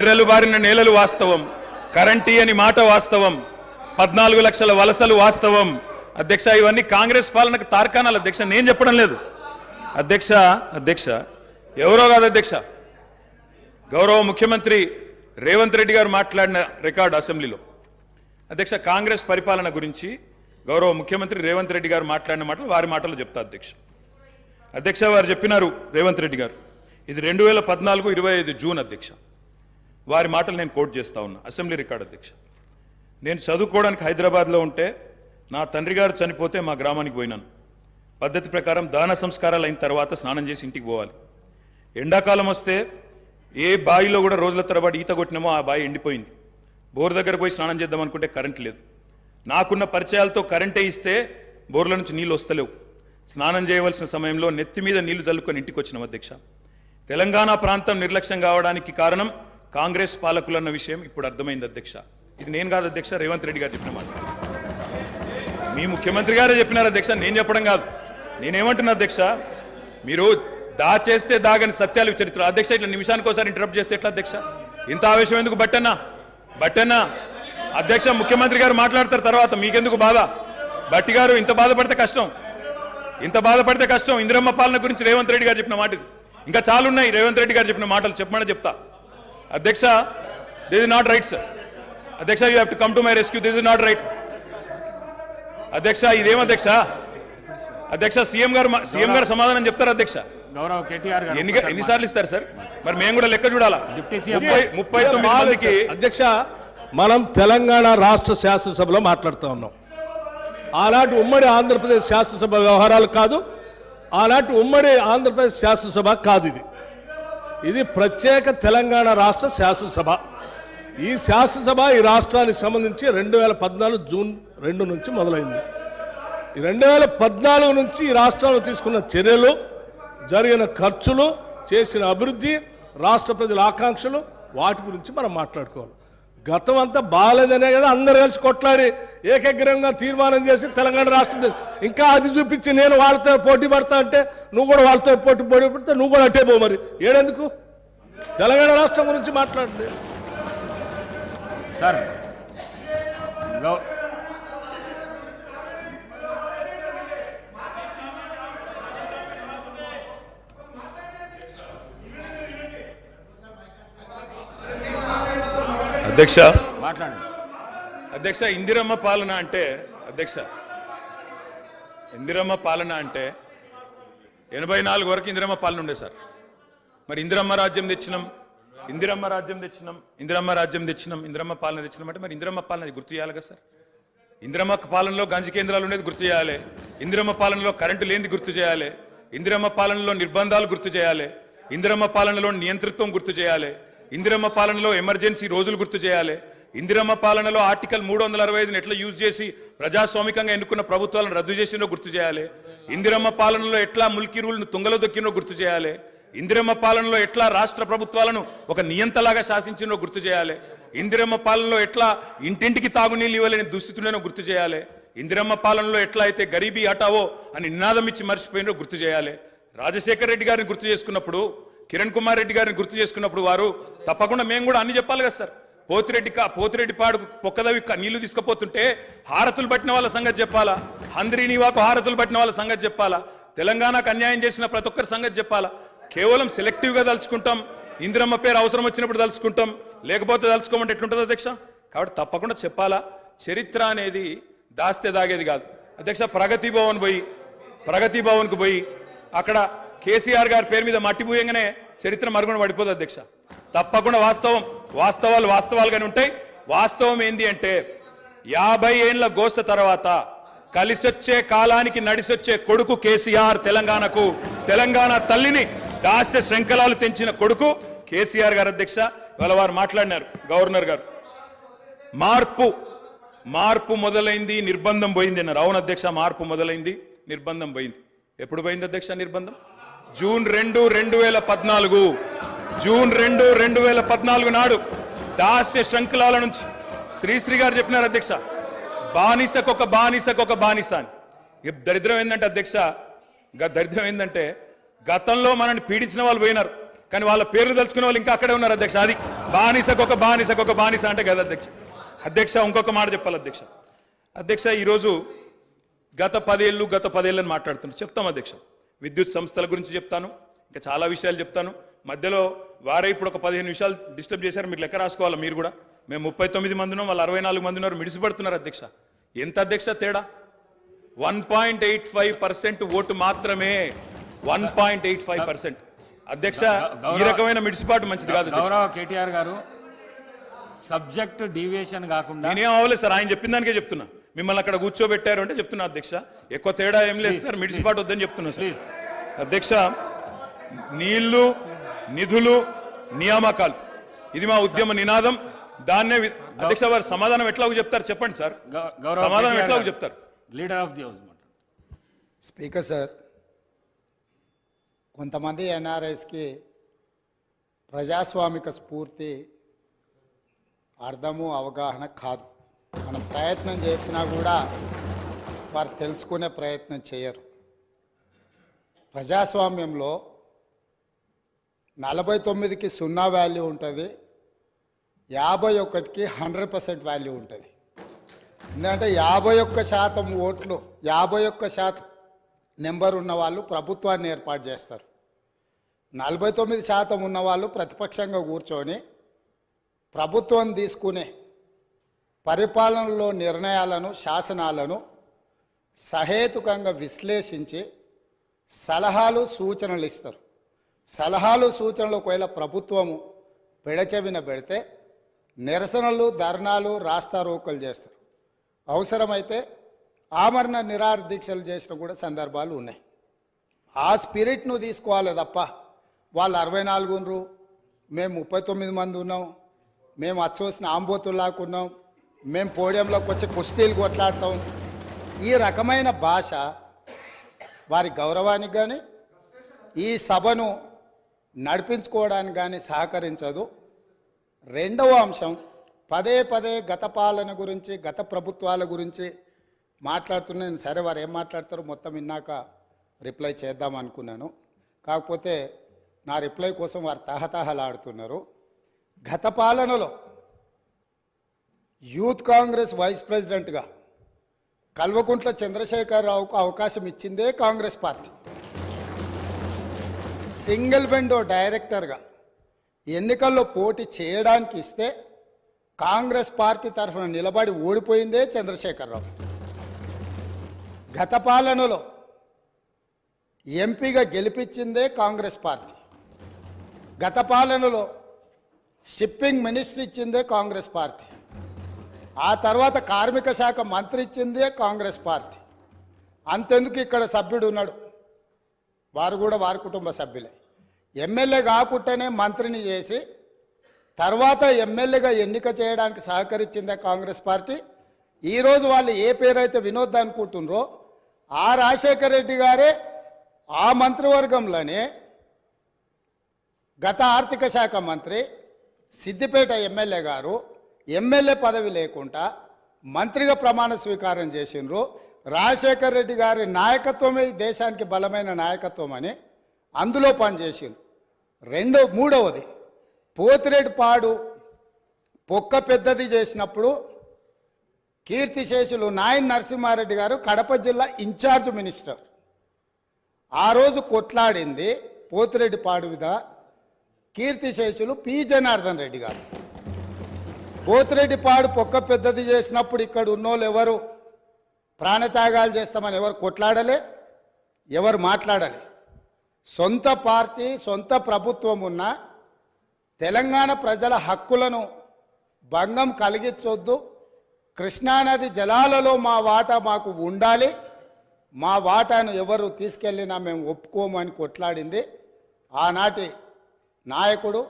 ఎర్రలు బారిన నేలలు వాస్తవం, కరెంటీ అని మాట వాస్తవం, 14 లక్షల వలసలు వాస్తవం. అధ్యక్ష, ఇవన్నీ కాంగ్రెస్ పాలనకు తార్కాణాలు అధ్యక్ష, నేను చెప్పడం లేదు అధ్యక్ష. ఎవరో కాదు అధ్యక్ష, గౌరవ ముఖ్యమంత్రి రేవంత్ రెడ్డి గారు మాట్లాడిన రికార్డు అసెంబ్లీలో. అధ్యక్ష, కాంగ్రెస్ పరిపాలన గురించి గౌరవ ముఖ్యమంత్రి రేవంత్ రెడ్డి గారు మాట్లాడిన మాటలు వారి మాటలు చెప్తా అధ్యక్ష. వారు చెప్పినారు రేవంత్ రెడ్డి గారు, ఇది 2014 25 జూన్ అధ్యక్ష. వారి మాటలు నేను కోట్ చేస్తా ఉన్నా, అసెంబ్లీ రికార్డ్ అధ్యక్ష. నేను చదువుకోవడానికి హైదరాబాద్లో ఉంటే నా తండ్రి గారు చనిపోతే మా గ్రామానికి పోయినాను. పద్ధతి ప్రకారం దాన సంస్కారాలు అయిన తర్వాత స్నానం చేసి ఇంటికి పోవాలి. ఎండాకాలం వస్తే ఏ బావిలో కూడా రోజుల తరబడి ఈత కొట్టినామో ఆ బావి ఎండిపోయింది. బోర్ దగ్గర పోయి స్నానం చేద్దాం అనుకుంటే కరెంట్ లేదు. నాకున్న పరిచయాలతో కరెంటే ఇస్తే బోర్ల నుంచి నీళ్ళు వస్తలేవు. స్నానం చేయవలసిన సమయంలో నెత్తి మీద నీళ్లు చల్లుకొని ఇంటికి వచ్చినాం అధ్యక్ష. తెలంగాణ ప్రాంతం నిర్లక్ష్యం కావడానికి కారణం కాంగ్రెస్ పాలకులన్న విషయం ఇప్పుడు అర్థమైంది అధ్యక్ష. ఇది నేను కాదు అధ్యక్ష, రేవంత్ రెడ్డి గారు చెప్పిన మాట. మీ ముఖ్యమంత్రి గారే చెప్పినారు అధ్యక్ష, నేను చెప్పడం కాదు. నేనేమంటున్నా అధ్యక్ష, మీరు దాచేస్తే దాగని సత్యాలు చరిత్ర అధ్యక్ష. ఇట్లా నిమిషానికి ఒకసారి ఇంటరప్ట్ చేస్తే ఎట్లా అధ్యక్ష? ఇంత ఆవేశం ఎందుకు? బట్టన్నా అధ్యక్ష, ముఖ్యమంత్రి గారు మాట్లాడతారు తర్వాత, మీకెందుకు బాధ? బట్టి గారు ఇంత బాధపడితే కష్టం. ఇందిరమ్మ పాలన గురించి రేవంత్ రెడ్డి గారు చెప్పిన మాట ఇది. ఇంకా చాలున్నాయి రేవంత్ రెడ్డి గారు చెప్పిన మాటలు, చెప్పమని చెప్తా అధ్యక్ష. This is not right sir అధ్యక్ష, you have to come to my rescue. This is not right అధ్యక్ష. ఇదేం అధ్యక్ష, సీఎం గారు సమాధానం చెప్తారు అధ్యక్ష. గౌరవ కేటీఆర్ గారు ఎన్నిసార్లు ఇస్తారు సార్? మరి మేము కూడా లెక్క చూడాలా? 39 మందికి అధ్యక్ష, మనం తెలంగాణ రాష్ట్ర శాసనసభలో మాట్లాడుతూ ఉన్నాం. ఆనాటి ఉమ్మడి ఆంధ్రప్రదేశ్ శాసనసభ వ్యవహారాలు కాదు, ఆనాటి ఉమ్మడి ఆంధ్రప్రదేశ్ శాసనసభ కాదు. ఇది ప్రత్యేక తెలంగాణ రాష్ట్ర శాసనసభ. ఈ శాసనసభ ఈ రాష్ట్రానికి సంబంధించి 2014 జూన్ 2 నుంచి మొదలైంది. ఈ 2014 నుంచి ఈ రాష్ట్రంలో తీసుకున్న చర్యలు, జరిగిన ఖర్చులు, చేసిన అభివృద్ధి, రాష్ట్ర ప్రజల ఆకాంక్షలు, వాటి గురించి మనం మాట్లాడుకోవాలి. గతం అంతా బాగాలేదనే కదా అందరు కలిసి కొట్లాడి ఏకగ్రీవంగా తీర్మానం చేసి తెలంగాణ రాష్ట్రం ఇంకా అది చూపించి నేను వాళ్ళతో పోటీ పడతా అంటే నువ్వు కూడా వాళ్ళతో పోటీ పడితే నువ్వు కూడా అట్టే పో. మరి ఏడెందుకు తెలంగాణ రాష్ట్రం గురించి మాట్లాడితే సార్? అధ్యక్ష, మాట్లాడండి అధ్యక్ష. ఇందిరమ్మ పాలన అంటే 84 వరకు ఇందిరమ్మ పాలన ఉండే సార్. మరి ఇందిరమ్మ రాజ్యం తెచ్చినాం ఇందిరమ్మ పాలన తెచ్చినాం అంటే మరి ఇందిరమ్మ పాలన గుర్తు చేయాలి కదా సార్? ఇందిరమ్మ పాలనలో గంజి కేంద్రాలు ఉండేది గుర్తు చేయాలి, ఇందిరమ్మ పాలనలో కరెంటు లేనిది గుర్తు చేయాలి, ఇందిరమ్మ పాలనలో నిర్బంధాలు గుర్తు చేయాలి, ఇందిరమ్మ పాలనలో నియంతృత్వం గుర్తు చేయాలి, ఇందిరమ్మ పాలనలో ఎమర్జెన్సీ రోజులు గుర్తు చేయాలి, ఇందిరమ్మ పాలనలో ఆర్టికల్ 365 ఎట్లా యూజ్ చేసి ప్రజాస్వామికంగా ఎన్నుకున్న ప్రభుత్వాలను రద్దు చేసినో గుర్తు చేయాలి, ఇందిరమ్మ పాలనలో ఎట్లా ముల్కీ రూల్ను తుంగలో దొక్కినో గుర్తు చేయాలి, ఇందిరమ్మ పాలనలో ఎట్లా రాష్ట్ర ప్రభుత్వాలను ఒక నియంతలాగా శాసించినో గుర్తు చేయాలి, ఇందిరమ్మ పాలనలో ఎట్లా ఇంటింటికి తాగునీళ్ళు ఇవ్వలేని దుస్థితులను గుర్తు చేయాలి, ఇందిరమ్మ పాలనలో ఎట్లా అయితే గరీబీ హటావో అని నినాదం ఇచ్చి మర్చిపోయినో గుర్తు చేయాలి. రాజశేఖర్ రెడ్డి గారిని గుర్తు చేసుకున్నప్పుడు, కిరణ్ కుమార్ రెడ్డి గారిని గుర్తు చేసుకున్నప్పుడు వారు తప్పకుండా మేము కూడా అన్ని చెప్పాలి కదా సార్. పోతిరెడ్డిపాడు పొక్కదవి నీళ్లు తీసుకుపోతుంటే హారతులు పట్టిన వాళ్ళ సంగతి చెప్పాలా, హంద్రీనివాకు హారతులు పట్టిన వాళ్ళ సంగతి చెప్పాలా, తెలంగాణకు అన్యాయం చేసిన ప్రతి ఒక్కరి సంగతి చెప్పాలా? కేవలం సెలెక్టివ్గా తలుచుకుంటాం, ఇందిరమ్మ పేరు అవసరం వచ్చినప్పుడు తలుచుకుంటాం, లేకపోతే తలుచుకోమంటే ఎట్లుంటుంది అధ్యక్ష? కాబట్టి తప్పకుండా చెప్పాలా. చరిత్ర అనేది దాస్తే దాగేది కాదు అధ్యక్ష. ప్రగతి భవన్కు పోయి అక్కడ కేసీఆర్ గారి పేరు మీద మట్టి పూయంగానే చరిత్ర మరుగున పడిపోదు అధ్యక్ష. తప్పకుండా వాస్తవాలుగానే ఉంటాయి. వాస్తవం ఏంది అంటే 50 ఏళ్ల గోస తర్వాత కలిసొచ్చే కాలానికి నడిసొచ్చే కొడుకు కేసీఆర్. తెలంగాణ తల్లిని దాస్య శృంఖలాలు తెంచిన కొడుకు కేసీఆర్ గారు అధ్యక్ష. ఇవాళ వారు మాట్లాడినారు, గవర్నర్ గారు, మార్పు మొదలైంది, నిర్బంధం పోయింది అన్నారు. అవును అధ్యక్ష, మార్పు మొదలైంది, నిర్బంధం పోయింది. ఎప్పుడు పోయింది అధ్యక్ష నిర్బంధం? జూన్ 2, 2014 నాడు దాస్య శృంఖలాల నుంచి శ్రీశ్రీ గారు చెప్పినారు అధ్యక్ష, బానిసకొక బానిస అని. దరిద్రం ఏంటంటే అధ్యక్ష, గతంలో మనల్ని పీడించిన వాళ్ళు పోయినారు, కానీ వాళ్ళ పేర్లు తలుచుకునే వాళ్ళు ఇంకా అక్కడే ఉన్నారు అధ్యక్ష. అది బానిసకు ఒక బానిస అంటే కదా అధ్యక్ష. అధ్యక్ష ఇంకొక మాట చెప్పాలి అధ్యక్ష. అధ్యక్ష ఈరోజు గత 10 ఏళ్ళని మాట్లాడుతున్నారు. చెప్తాం అధ్యక్ష. విద్యుత్ సంస్థల గురించి చెప్తాను, ఇంకా చాలా విషయాలు చెప్తాను. మధ్యలో వారే ఇప్పుడు ఒక 15 నిమిషాలు డిస్టర్బ్ చేశారు. మీరు లెక్క రాసుకోవాలి. మీరు కూడా మేము 39 మంది ఉన్నాం, వాళ్ళు 64 మంది ఉన్నారు. మిడిసిపడుతున్నారు అధ్యక్ష. ఎంత అధ్యక్ష తేడా? 1.85% ఓటు మాత్రమే. 1.85%. అధ్యక్ష ఈ రకమైన మిడిసిపాటు మంచిది కాదు. గౌరవ కేటీఆర్ గారు, సబ్జెక్ట్ డీవియేషన్ కాకుండా నేనేం అవ్వలేదు సార్, ఆయన చెప్పిన దానికే చెప్తున్నా. మిమ్మల్ని అక్కడ కూర్చోబెట్టారు అంటే చెప్తున్నా అధ్యక్ష. ఎక్కువ తేడా ఏం లేదు సార్, మిడిసిపాటు వద్దని చెప్తున్నా సార్. అధ్యక్ష నీళ్లు, నిధులు, నియామకాలు ఇది మా ఉద్యమ నినాదం. దాన్నే అధ్యక్ష వారు సమాధానం ఎట్లా చెప్తారు చెప్పండి సార్. సమాధానం ఎట్లా చెప్తారు? Leader of the house. Speaker sir, కొంతమంది ఎన్ఆర్ఐస్కి ప్రజాస్వామిక స్ఫూర్తి అర్థము అవగాహన కాదు. మనం ప్రయత్నం చేసినా కూడా వారు తెలుసుకునే ప్రయత్నం చేయరు. ప్రజాస్వామ్యంలో 49కి 0 వాల్యూ ఉంటుంది, 51కి 100% వాల్యూ ఉంటుంది. ఎందుకంటే 51% ఓట్లు, 51% నెంబర్ ఉన్న వాళ్ళు ప్రభుత్వాన్ని ఏర్పాటు చేస్తారు. 49% ఉన్నవాళ్ళు ప్రతిపక్షంగా కూర్చొని ప్రభుత్వం తీసుకునే పరిపాలనలో నిర్ణయాలను, శాసనాలను సహేతుకంగా విశ్లేషించి సలహాలు, సూచనలు ఇస్తారు. సలహాలు, సూచనలు ఒకవేళ ప్రభుత్వము పెడచెవిన పెడితే నిరసనలు, ధర్నాలు, రాస్తారోకలు చేస్తారు. అవసరమైతే ఆమరణ నిరాహార దీక్షలు చేసిన కూడా సందర్భాలు ఉన్నాయి. ఆ స్పిరిట్ను తీసుకోవాలి తప్ప వాళ్ళు 64 ఉన్నారు, మేము 39 మంది ఉన్నాం, మేము అచ్చోసిన ఆంబోతుల్లాగా ఉన్నాం, మేము పోడియంలోకి వచ్చి కుస్తీలు కొట్లాడతాం, ఈ రకమైన భాష వారి గౌరవానికి కానీ ఈ సభను నడిపించుకోవడానికి కానీ సహకరించదు. రెండవ అంశం, పదే గత పాలన గురించి, గత ప్రభుత్వాల గురించి మాట్లాడుతున్నాను. సరే, వారు ఏం మాట్లాడతారో మొత్తం విన్నాక రిప్లై చేద్దాం అనుకున్నాను. కాకపోతే నా రిప్లై కోసం వారు తహతహలాడుతున్నారు. గత పాలనలో యూత్ కాంగ్రెస్ వైస్ ప్రెసిడెంట్గా కల్వకుంట్ల చంద్రశేఖరరావుకు అవకాశం ఇచ్చిందే కాంగ్రెస్ పార్టీ. సింగిల్ విండో డైరెక్టర్గా ఎన్నికల్లో పోటీ చేయడానికి ఇస్తే కాంగ్రెస్ పార్టీ తరఫున నిలబడి ఓడిపోయిందే చంద్రశేఖరరావు. గత పాలనలో ఎంపీగా గెలిపించిందే కాంగ్రెస్ పార్టీ. గత పాలనలో షిప్పింగ్ మినిస్టర్ ఇచ్చిందే కాంగ్రెస్ పార్టీ. ఆ తర్వాత కార్మిక శాఖ మంత్రి ఇచ్చిందే కాంగ్రెస్ పార్టీ. అంతెందుకు ఇక్కడ సభ్యుడు ఉన్నాడు, వారు కూడా వారి కుటుంబ సభ్యులే. ఎమ్మెల్యే కాకుండానే మంత్రిని చేసి తర్వాత ఎమ్మెల్యేగా ఎన్నిక చేయడానికి సహకరించిందే కాంగ్రెస్ పార్టీ. ఈరోజు వాళ్ళు ఏ పేరైతే వినోద్ అనుకుంటున్నారో ఆ రాజశేఖర రెడ్డి గారే ఆ మంత్రివర్గంలోనే గత ఆర్థిక శాఖ మంత్రి, సిద్దిపేట ఎమ్మెల్యే గారు ఎమ్మెల్యే పదవి లేకుండా మంత్రిగా ప్రమాణ స్వీకారం చేసిండ్రు. రాజశేఖర రెడ్డి గారి నాయకత్వమే దేశానికి బలమైన నాయకత్వం అని అందులో పనిచేసిండ్రు. మూడవది, పోతిరెడ్డిపాడు పొక్క పెద్దది చేసినప్పుడు కీర్తిశేషులు నాయన్ నరసింహారెడ్డి గారు కడప జిల్లా ఇన్ఛార్జ్ మినిస్టర్. ఆ రోజు కొట్లాడింది పోతిరెడ్డిపాడు మీద కీర్తిశేషులు పి జనార్దన్ రెడ్డి గారు. పోతిరెడ్డిపాడు పొక్క పెద్దది చేసినప్పుడు ఇక్కడ ఉన్నోళ్ళు ఎవరు ప్రాణత్యాగాలు చేస్తామని ఎవరు కొట్లాడలే, ఎవరు మాట్లాడలే. సొంత పార్టీ, సొంత ప్రభుత్వం ఉన్న తెలంగాణ ప్రజల హక్కులను భంగం కలిగించొద్దు, కృష్ణానది జలాలలో మా వాటా మాకు ఉండాలి, మా వాటాను ఎవరు తీసుకెళ్ళినా మేము ఒప్పుకోమని కొట్లాడింది ఆనాటి నాయకుడు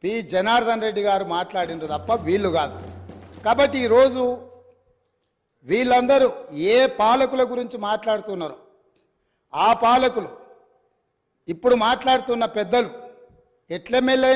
పి జనార్దన్ రెడ్డి గారు మాట్లాడిండ్రు తప్ప వీళ్ళు కాదు. కాబట్టి ఈరోజు వీళ్ళందరూ ఏ పాలకుల గురించి మాట్లాడుతున్నారో ఆ పాలకులు ఇప్పుడు మాట్లాడుతున్న పెద్దలు ఎట్లెమ్మెల్యే